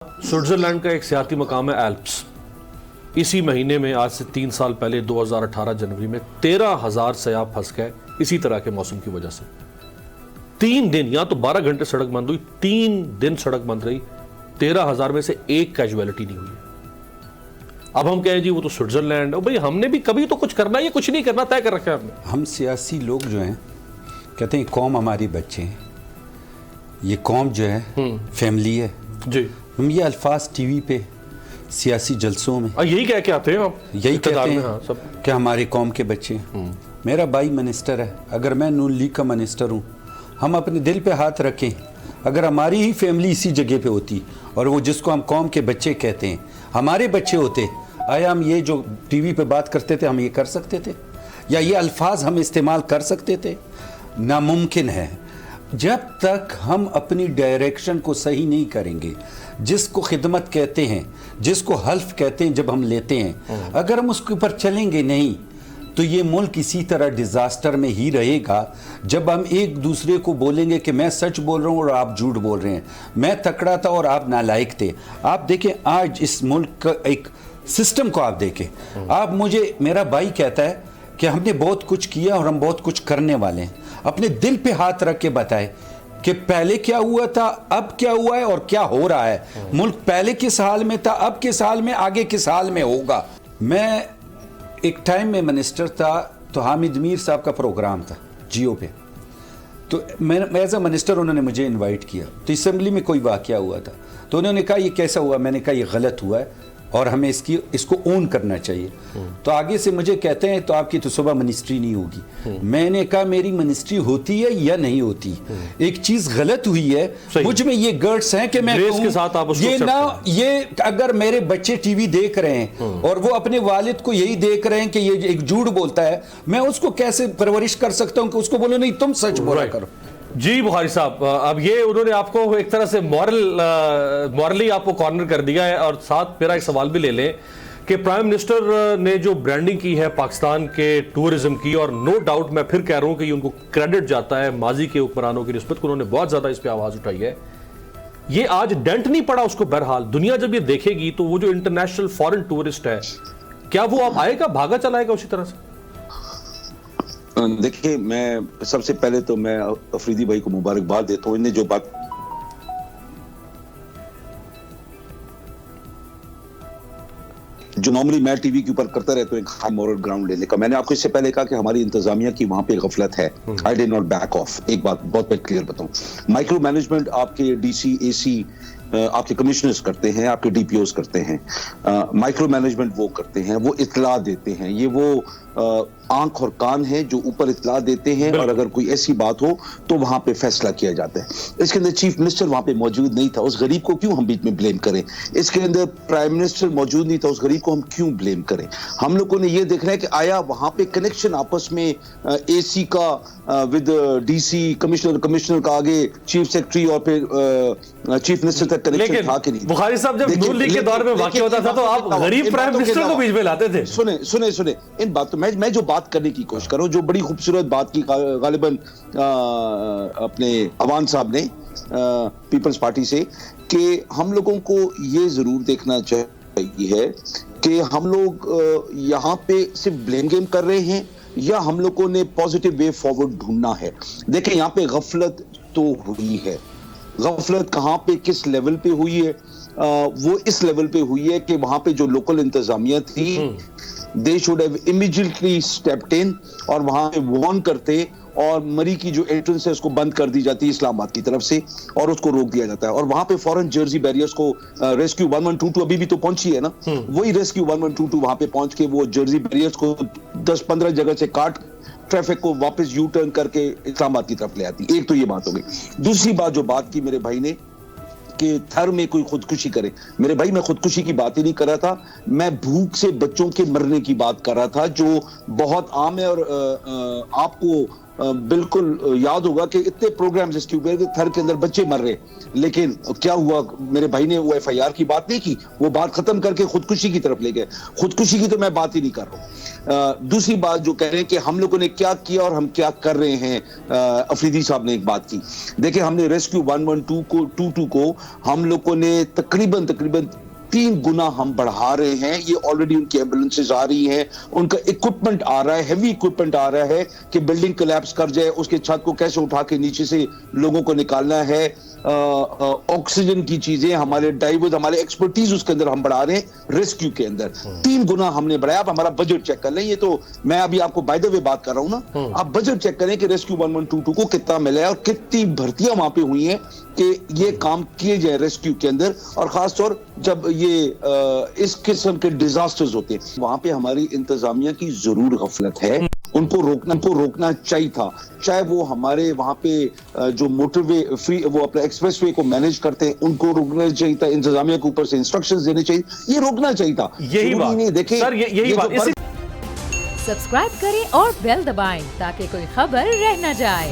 Switzerland کا ایک سیاحتی مقام ہے ایلپس. اسی مہینے میں آج سے 3 سال پہلے 2018 جنوری میں 13,000 سیاح پھنس گئے اسی طرح کے موسم کی وجہ سے. 3 دن یا تو 12 گھنٹے سڑک بند ہوئی, 3 دن سڑک بند رہی, 13,000 میں سے ایک کیجویلٹی نہیں ہوئی. اب ہم کہیں جی وہ تو سوئٹزرلینڈ ہے. بھئی ہم نے بھی کبھی تو کچھ کرنا ہے یا کچھ نہیں کرنا طے کر رکھا ہے ہم نے. ہم سیاسی لوگ جو ہیں کہتے ہیں قوم ہماری بچے ہیں, یہ قوم جو ہے فیملی ہے جی. ہم یہ الفاظ ٹی وی پہ سیاسی جلسوں میں یہی کہہ کے آتے ہیں آپ, یہی کہتے ہیں کہ ہماری قوم کے بچے ہیں. میرا بھائی منسٹر ہے, اگر میں نون لیگ کا منسٹر ہوں, ہم اپنے دل پہ ہاتھ رکھیں, اگر ہماری ہی فیملی اسی جگہ پہ ہوتی اور وہ جس کو ہم قوم کے بچے کہتے ہیں ہمارے بچے ہوتے, آیا ہم یہ جو ٹی وی پہ بات کرتے تھے ہم یہ کر سکتے تھے, یا یہ الفاظ ہم استعمال کر سکتے تھے؟ ناممکن ہے. جب تک ہم اپنی ڈائریکشن کو صحیح نہیں کریں گے, جس کو خدمت کہتے ہیں, جس کو حلف کہتے ہیں جب ہم لیتے ہیں, اگر ہم اس کے اوپر چلیں گے نہیں تو یہ ملک اسی طرح ڈیزاسٹر میں ہی رہے گا. جب ہم ایک دوسرے کو بولیں گے کہ میں سچ بول رہا ہوں اور آپ جھوٹ بول رہے ہیں, میں تکڑا تھا اور آپ نالائق تھے. آپ دیکھیں آج اس ملک کا ایک سسٹم کو آپ دیکھیں. آپ مجھے, میرا بھائی کہتا ہے کہ ہم نے بہت کچھ کیا اور ہم بہت کچھ کرنے والے ہیں. اپنے دل پہ ہاتھ رکھ کے بتائے کہ پہلے کیا ہوا تھا, اب کیا ہوا ہے اور کیا ہو رہا ہے. ملک پہلے کس حال میں تھا, اب کس حال میں, آگے کس حال میں ہوگا. میں ایک ٹائم میں منسٹر تھا تو حامد میر صاحب کا پروگرام تھا جیو پہ, تو میں ایز اے منسٹر انہوں نے مجھے انوائٹ کیا, تو اسمبلی میں کوئی واقعہ ہوا تھا, تو انہوں نے کہا یہ کیسا ہوا. میں نے کہا یہ غلط ہوا ہے اور ہمیں اس کو اون کرنا چاہیے. تو آگے سے مجھے کہتے ہیں تو آپ کی تو صبح منسٹری نہیں ہوگی. میں نے کہا میری منسٹری ہوتی ہے یا نہیں ہوتی, ایک چیز غلط ہوئی ہے, مجھ میں یہ گرڈس ہیں کہ میں یہ اگر میرے بچے ٹی وی دیکھ رہے ہیں اور وہ اپنے والد کو یہی دیکھ رہے ہیں کہ یہ ایک جھوٹ بولتا ہے, میں اس کو کیسے پرورش کر سکتا ہوں کہ اس کو بولو نہیں تم سچ بولا کرو. جی بخاری صاحب, اب یہ انہوں نے آپ کو ایک طرح سے مورلی آپ کو کارنر کر دیا ہے. اور ساتھ میرا ایک سوال بھی لے لیں کہ پرائم منسٹر نے جو برانڈنگ کی ہے پاکستان کے ٹورزم کی, اور نو ڈاؤٹ میں پھر کہہ رہا ہوں کہ یہ ان کو کریڈٹ جاتا ہے ماضی کے حکمرانوں کی نسبت, انہوں نے بہت زیادہ اس پہ آواز اٹھائی ہے. یہ آج ڈینٹ نہیں پڑا اس کو. بہرحال دنیا جب یہ دیکھے گی تو وہ جو انٹرنیشنل فارن ٹورسٹ ہے, کیا وہ اب آئے گا, بھاگا چلائے گا اسی طرح سے؟ دیکھیں, میں سب سے پہلے تو میں افریدی بھائی کو مبارکباد دیتا ہوں. انہیں جو بات جو نارملی میں ٹی وی کے اوپر کرتا رہتا ہوں, ایک ہائی مورل گراؤنڈ لینے کا, میں نے آپ کو اس سے پہلے کہا کہ ہماری انتظامیہ کی وہاں پہ غفلت ہے. آئی ڈid not back off. ایک بات بہت کلیئر بتاؤں, مائکرو مینجمنٹ آپ کے ڈی سی, اے سی, آپ کے کمشنرز کرتے ہیں, آپ کے ڈی پی اوز کرتے ہیں. مائکرو مینجمنٹ وہ کرتے ہیں, وہ اطلاع دیتے ہیں. یہ وہ آنکھ اور کان ہے جو اوپر اطلاع دیتے ہیں, اور اگر کوئی ایسی بات ہو تو وہاں پہ فیصلہ کیا جاتا ہے. اس کے اندر چیف منسٹر وہاں پہ موجود نہیں تھا, اس غریب کو کیوں ہم بیچ میں بلیم کریں. اس کے اندر پرائم منسٹر موجود نہیں تھا, اس غریب کو ہم کیوں بلیم کریں. ہم لوگوں نے یہ دیکھنا ہے کہ آیا وہاں پہ کنیکشن آپس میں اے سی کا ود ڈی سی, کمشنر کا آگے چیف سیکرٹری اور پھر چیف منسٹر تک کنیکشن تھا کہ نہیں. بخاری صاحب جب نون لیگ کے دور میں واقع ہوتا تھا تو آپ غریب پرائم منسٹر کو بیچ میں لاتے تھے. سنیں ان باتوں میں جو بات کرنے کی کوشش کروں, جو بڑی خوبصورت بات کی غالباً اپنے عوان صاحب نے پیپلز پارٹی سے, کہ ہم لوگوں کو یہ ضرور دیکھنا چاہیے کہ ہم لوگ یہاں پہ صرف بلیم گیم کر رہے ہیں یا ہم لوگوں نے پازیٹیو وے فارورڈ ڈھونڈنا ہے. دیکھیں یہاں پہ غفلت تو ہوئی ہے. غفلت کہاں پہ کس لیول پہ ہوئی ہے؟ وہ اس لیول پہ ہوئی ہے کہ وہاں پہ جو لوکل انتظامیہ تھی, they should have immediately stepped in اور وہاں پہ وارن کرتے, اور مری کی جو انٹرنس ہے اس کو بند کر دی جاتی ہے اسلام آباد کی طرف سے, اور اس کو روک دیا جاتا ہے. اور وہاں پہ فورن جرسی بیریئرز کو ریسکیو 1122 ابھی بھی تو پہنچی ہے نا, وہی ریسکیو 1122 وہاں پہ پہنچ کے وہ جرسی بیریئرز کو 10-15 جگہ سے کاٹ ٹریفک کو واپس یو ٹرن کر کے اسلام آباد کی طرف لے آتی. ایک تو یہ بات ہو گئی. دوسری بات جو بات کی میرے بھائی نے کہ تھر میں کوئی خودکشی کرے, میرے بھائی میں خودکشی کی بات ہی نہیں کر رہا تھا, میں بھوک سے بچوں کے مرنے کی بات کر رہا تھا, جو بہت عام ہے. اور آپ کو بالکل یاد ہوگا کہ اتنے پروگرام ریسکیو کے تھر کے اندر بچے مر رہے, لیکن کیا ہوا, میرے بھائی نے وہ FIR کی بات نہیں کی, وہ بات ختم کر کے خودکشی کی طرف لے گئے. خودکشی کی تو میں بات ہی نہیں کر رہا ہوں. دوسری بات جو کہہ رہے ہیں کہ ہم لوگوں نے کیا کیا اور ہم کیا کر رہے ہیں, افریدی صاحب نے ایک بات کی. دیکھیں ہم نے ریسکیو 112 کو 22 کو ہم لوگوں نے تقریباً 3 گنا ہم بڑھا رہے ہیں. یہ آلریڈی ان کی ایمبولینسز آ رہی ہیں, ان کا اکوپمنٹ آ رہا ہے, ہیوی اکوپمنٹ آ رہا ہے کہ بلڈنگ کولیپس کر جائے اس کے چھت کو کیسے اٹھا کے نیچے سے لوگوں کو نکالنا ہے. آکسیجن کی چیزیں, ہمارے ڈائیورز, ہمارے ایکسپرٹیز اس کے اندر ہم بڑھا رہے ہیں ریسکیو کے اندر. 3 گنا ہم نے بڑھایا. اب ہمارا بجٹ چیک کر لیں, یہ تو میں ابھی آپ کو بائی دا وے بات کر رہا ہوں نا, آپ بجٹ چیک کریں کہ ریسکیو 1122 کو کتنا ملا ہے اور کتنی بھرتیاں وہاں پہ ہوئی ہیں کہ یہ کام کیے جائیں ریسکیو کے اندر. اور خاص طور جب یہ اس قسم کے ڈیزاسٹرز ہوتے ہیں, وہاں پہ ہماری انتظامیہ کی ضرور غفلت ہے. ان کو روکنا چاہیے تھا, چاہے وہ ہمارے وہاں پہ جو موٹر وے فری وہ اپنے ایکسپریس وے کو مینج کرتے ہیں ان کو روکنا چاہیے تھا, انتظامیہ کے اوپر سے انسٹرکشنز دینے چاہیے, یہ روکنا چاہیے تھا. یہی بات دیکھیں سر, یہی بات. سبسکرائب کریں اور بیل دبائیں تاکہ کوئی خبر رہ نہ جائے.